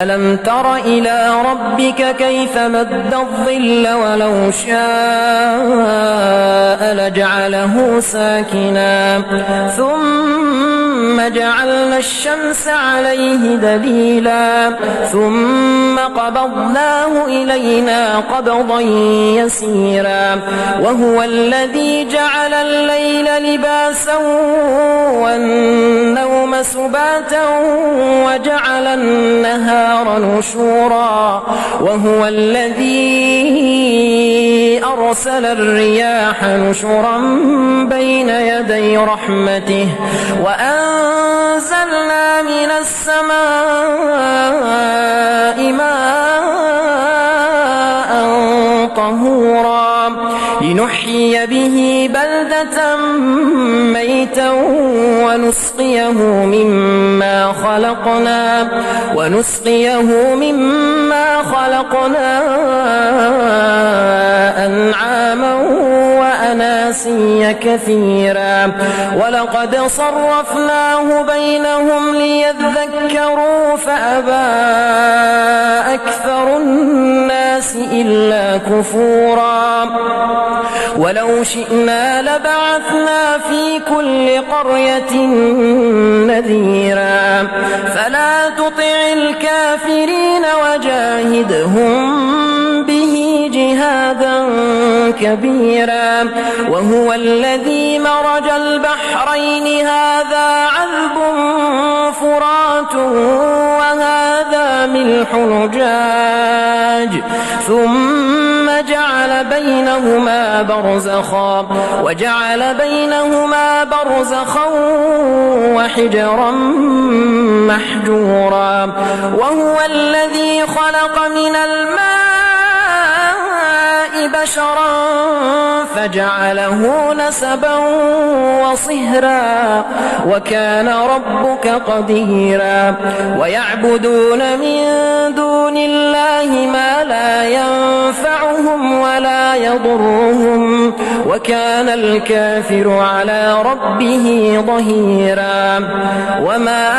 ألم تر إلى ربك كيف مد الظل ولو شاء لجعله ساكنا ثم جعلنا الشمس عليه دليلا ثم قبضناه إلينا قبضا يسيرا وهو الذي جعل الليل لباسا والنوم سباتا وجعل النهار نشورا وهو الذي أرسل الرياح نشرا بين يدي رحمته وأنزلنا من السماء ماء طهورا لنحيي به بلدة ميتا ونسقيه مما خلقنا أنعاما وأناسيا كثيرا ولقد صرفناه بينهم ليذكروا فأبى أكثر الناس إلا كفورا ولو شئنا لبعثنا في كل قرية نذيرا فلا تطع الكافرين وجاهدهم به جهادا كبيرا وهو الذي مرج البحرين هذا عذب فرات وهذا ملح نجاج ثم جعل بينهما برزخا وحجرا محجورا وهو الذي خلق من الماء بشرا فجعله نسبا وصهرا وكان ربك قديرا ويعبدون من دون الله ما لا ينفعهم ولا يضرهم وكان الكافر على ربه ظهيرا وما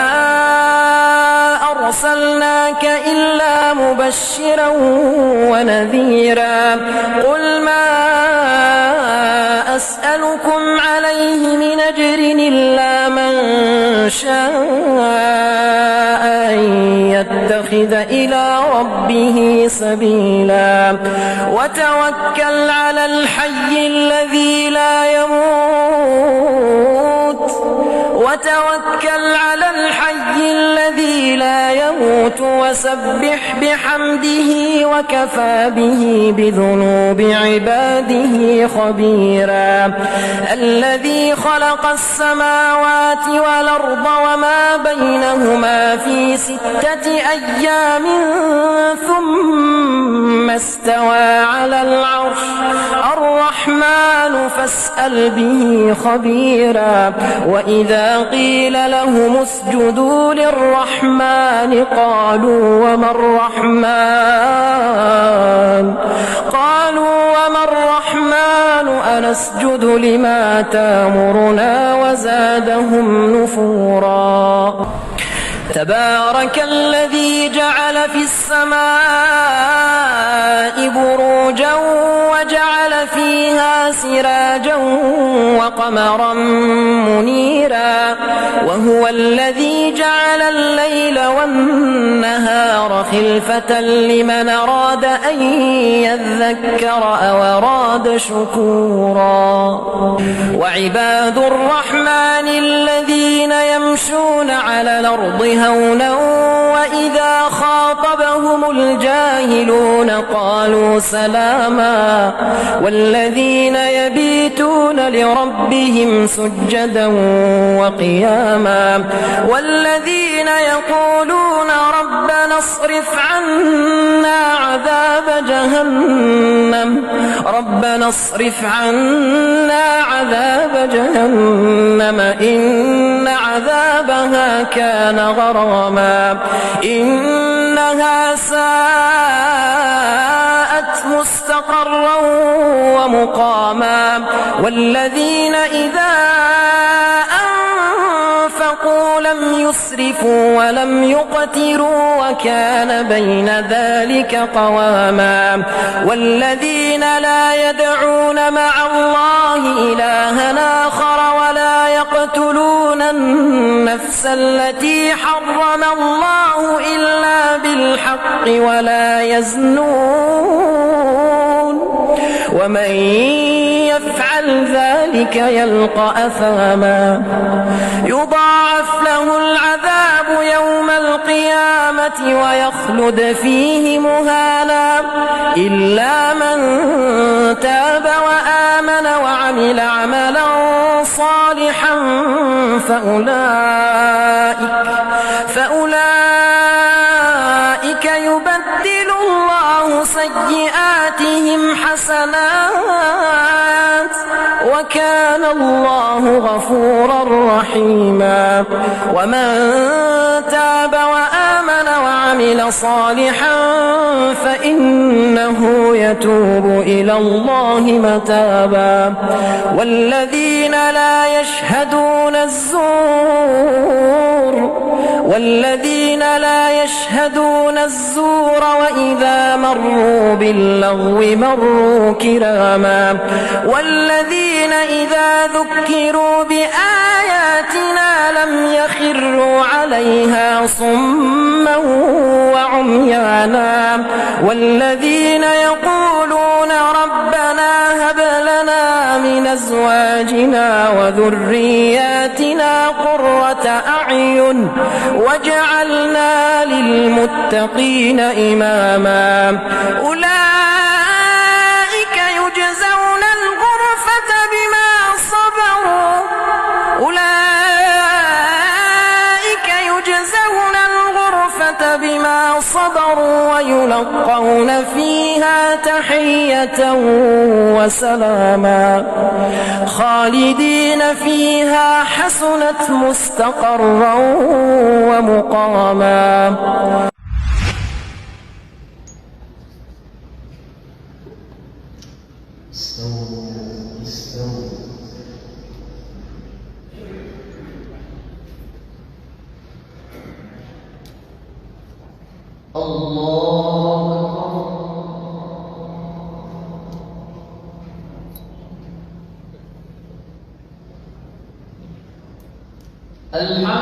أرسلناك إلا مبشرا ونذيرا قل ما أسألكم عليه من أجر إلا من شاء أن يتخذ إلى ربه سبيلا وتوكل على الحي الذي لا يموت وسبح بحمده وكفى به بذنوب عباده خبيرا الذي خلق السماوات والأرض وما بينهما في 6 أيام ثم استوى على العرش الرحمن فاسأل به خبيرا وإذا قيل لهم اسجدوا للرحمن قالوا وما الرحمن أنسجد لما تامرنا وزادهم نفورا تبارك الذي جعل في السماء بروجا وجعل فيها سراجا وقمرا منيرا وهو الذي جعل الليل والنهار خلفة لمن أراد أن يذكر أو أراد شكورا وعباد الرحمن الذين يمشون على الأرض هونا وإذا خاطبهم الجاهلون قالوا سلاما والذين يبيتون لربهم سجدا وقياما والذين يقولون ربنا اصرف عنا عذاب جهنم إن عذابها كان غراما إنها ساءت مستقرا ومقاما والذين إذا أنفقوا لم يسرفوا ولم يقتروا وكان بين ذلك قواما والذين لا يدعون مع الله إلها آخر ولا يقتلون النفس التي حرم الله إلا بالحق ولا يزنون ومن يفعل ذلك يلقى أثاما يضاعف له العذاب يوم القيامة ويخلد فيه مهانا إلا من تاب وآمن وعمل عملا صالحا فأولئك يبدل الله سيئاتهم حسنات وكان الله غفورا رحيما ومن تاب وآمن وعمل صالحا فإنه يتوب إلى الله متابا والذين لا يشهدون الزور وإذا مروا باللغو مروا كراما والذين إذا ذكروا بآياتنا لم يخروا عليها صما وعميانا والذين يقولون ربنا هب لنا من أزواجنا وذرياتنا قرة أعين واجعلنا للمتقين إماما أولئك يجزون الغرفة بما صبروا ويلقون فيها تحية وسلاما خالدين فيها حسنت مستقرا ومقاما. الله